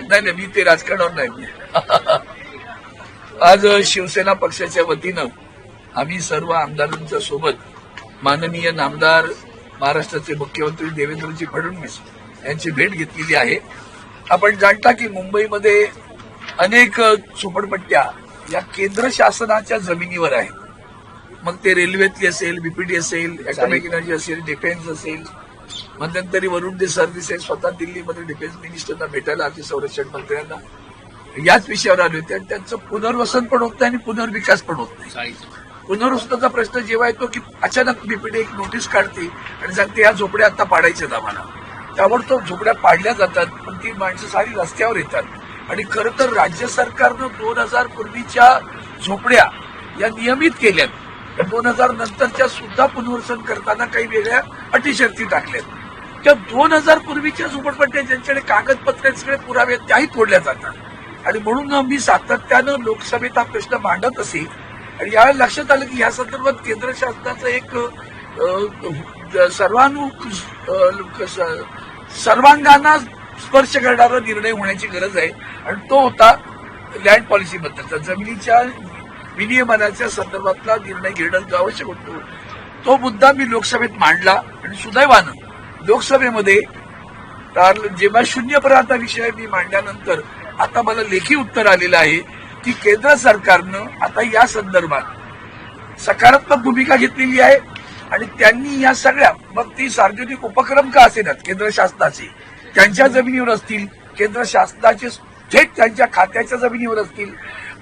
नाही मी ते राजकारणावर नाही. आज शिवसेना पक्षाच्या वतीनं आम्ही सर्व आमदारांच्या सोबत माननीय नामदार महाराष्ट्राचे मुख्यमंत्री देवेंद्रजी फडणवीस यांची भेट घेतलेली आहे. आपण जाणता की मुंबईमध्ये अनेक झोपडपट्ट्या या केंद्र शासनाच्या जमिनीवर आहेत. मग ते रेल्वेतली असेल, बीपीडी असेल, ॲटॉमिक एनर्जी असेल, डिफेन्स असेल. मध्यंतरी वरुण दे सरदेसाई स्वतः दिल्लीमध्ये डिफेन्स मिनिस्टरना भेटायला आले, संरक्षण मंत्र्यांना. याच विषयावर आले होते आणि त्यांचं पुनर्वसन पण होत नाही आणि पुनर्विकास पण होत नाही. पुनर्वसनाचा प्रश्न जेव्हा येतो की अचानक बीपीडी एक नोटीस काढते आणि सांगते या झोपड्या आता पाडायच्यात आम्हाला. त्यावर झोपड्या पाडल्या जातात, पण ती माणसं सारी रस्त्यावर येतात. आणि खरं तर राज्य सरकारनं 2000 पूर्वीच्या झोपड्या या नियमित केल्यात. 2000 नंतरच्या सुद्धा पुनर्वसन करताना काही वेगळ्या अटी शर्ती टाकल्यात. त्या 2000 पूर्वीच्या झोपडपट्ट्या ज्यांच्याकडे कागदपत्रे सगळे पुरावे त्याही तोडल्या जातात. आणि म्हणून मी सातत्यानं लोकसभेत हा प्रश्न मांडत असे. आणि यावेळेला लक्षात आलं की या संदर्भात केंद्र शासनाचं एक सर्वांगांना स्पर्श करणारा निर्णय होण्याची गरज आहे. आणि तो होता लँड पॉलिसीबद्दलचा, जमिनीच्या विनियमनाच्या संदर्भातला निर्णय घेणं आवश्यक होतं. तो मुद्दा मी लोकसभेत मांडला आणि सुदैवानं लोकसभेमध्ये जेव्हा शून्यपराचा विषय मी मांडल्यानंतर आता मला लेखी उत्तर आलेलं आहे की केंद्र सरकारनं आता या संदर्भात सकारात्मक भूमिका घेतलेली आहे. आणि त्यांनी या सगळ्या, मग ती सार्वजनिक उपक्रम का असेनात, केंद्र शासनाचे त्यांच्या जमिनीवर असतील, केंद्र शासनाचे थेट त्यांच्या खात्याच्या जमिनीवर असतील,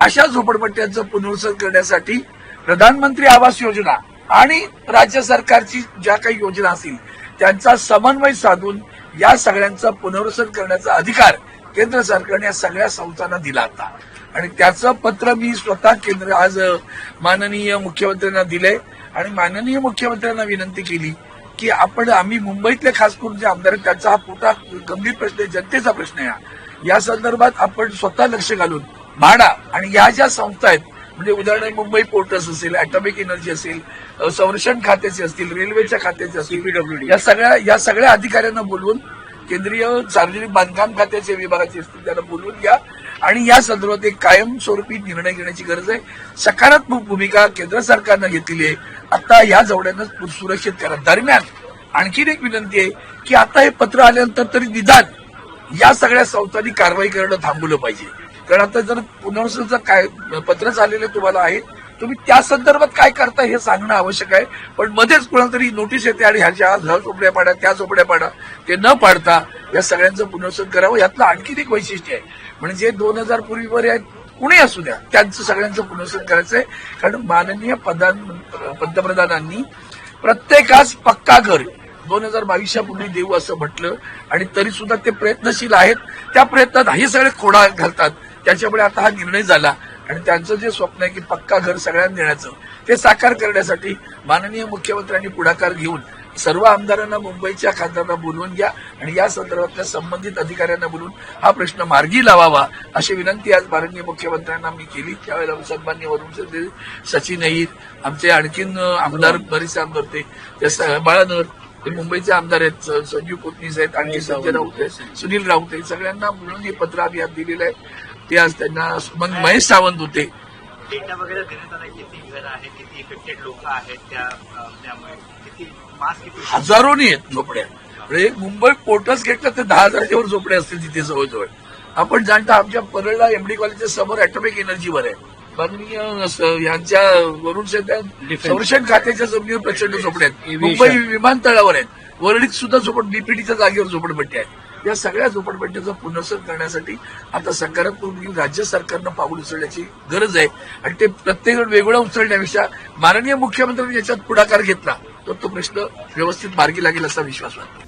अशा झोपडपट्ट्यांचं पुनर्वसन करण्यासाठी प्रधानमंत्री आवास योजना आणि राज्य सरकारची ज्या काही योजना असतील त्यांचा समन्वय साधून या सगळ्यांचं पुनर्वसन करण्याचा अधिकार केंद्र सरकारने या सगळ्या संस्थांना दिला होता. आणि त्याचं पत्र मी स्वतः आज माननीय मुख्यमंत्र्यांना दिलंय. आणि माननीय मुख्यमंत्र्यांना विनंती केली की आम्ही मुंबईतले खास करून जे आमदार आहेत त्यांचा हा मोठा गंभीर प्रश्न आहे, जनतेचा प्रश्न आहे. या संदर्भात आपण स्वतः लक्ष घालून म्हाडा आणि या ज्या संस्था आहेत, म्हणजे उदाहरणार्थ मुंबई पोर्टस असेल, ॲटॉमिक एनर्जी असेल, संरक्षण खात्याचे असतील, रेल्वेच्या खात्याचे असतील, पीडब्ल्यूडी या सगळ्या अधिकाऱ्यांना बोलवून, केंद्रीय सार्वजनिक बांधकाम खात्याचे विभागाचे असतील त्यांना बोलवून घ्या आणि या संदर्भात एक कायमस्वरूपी निर्णय घेण्याची गरज आहे. सकारात्मक भूमिका केंद्र सरकारनं घेतलेली आहे. आता या जवळ्यांना सुरक्षित करा. दरम्यान आणखीन एक विनंती आहे की आता हे पत्र आल्यानंतर तरी निदान या सगळ्या संस्थांनी कारवाई करणं थांबवलं पाहिजे. कारण आता जर पुनर्वसनाचं काय पत्र झालेलं तुम्हाला आहे, तुम्ही त्या संदर्भात काय करता हे सांगणं आवश्यक आहे. पण मध्येच कोणाला तरी नोटीस येते आणि ह्या झोपड्या पाडा, त्या झोपड्या पाडा, ते न पाडता या सगळ्यांचं पुनर्वसन करावं. यातलं आणखीन एक वैशिष्ट्य आहे, म्हणजे 2000 पूर्वीवर आहेत कुणी असू द्या त्यांचं सगळ्यांचं पुनर्वसन करायचंय. कारण माननीय पंतप्रधानांनी प्रत्येकास पक्का घर 2022 पूर्वी देऊ असं म्हटलं आणि तरी सुद्धा ते प्रयत्नशील आहेत. त्या प्रयत्नात हे सगळे खोडा घालतात. त्याच्यामुळे आता हा निर्णय झाला आणि त्यांचं जे स्वप्न आहे की पक्का घर सगळ्यांना देण्याचं, ते साकार करण्यासाठी माननीय मुख्यमंत्र्यांनी पुढाकार घेऊन सर्व आमदारांना, मुंबईच्या खासदारांना बोलवून घ्या आणि या संदर्भातल्या संबंधित अधिकाऱ्यांना बोलून हा प्रश्न मार्गी लावावा अशी विनंती आज माननीय मुख्यमंत्र्यांना मी केली. त्यावेळेला सन्माननीय वरुण सचिन अहिर, आमचे आणखीन आमदार, बरेचसे आमदार होते, बाळानर, ते मुंबईचे आमदार आहेत, संजीव कोटणीस आहेत, आणखी संजय राऊत आहेत, सुनील राऊत आहेत, सगळ्यांना बोलून हे पत्र आम्ही आज दिलेलं आहे. ते आज त्यांना, मग महेश सावंत होते. डेटा वगैरे देण्यात आला, किती घर आहेत, किती इफेक्टेड लोक आहेत, त्यामुळे किती मास, किती हजारोनी आहेत झोपड्या. म्हणजे मुंबई पोर्टस गेटला ते 10,000च्या वर झोपड्या असतील तिथे जवळजवळ. आपण जाणता आमच्या परळला एमडी कॉलेजच्या समोर ॲटॉमिक एनर्जीवर आहे. माननीय यांच्या वरुण संरक्षण खात्याच्या जमिनीवर प्रचंड झोपड्या आहेत. मुंबई विमानतळावर आहेत, वरळीत सुद्धा बीपीडीच्या जागेवर झोपडपट्ट्या आहेत. या सगळ्या झोपडपट्ट्याचं पुनर्वसन करण्यासाठी आता सकारात्मक राज्य सरकारनं पाऊल उचलण्याची गरज आहे. आणि ते प्रत्येक वेगवेगळं उचलण्यापेक्षा माननीय मुख्यमंत्र्यांनी याच्यात पुढाकार घेतला तर तो प्रश्न व्यवस्थित मार्गी लागेल असा विश्वास वाटतो.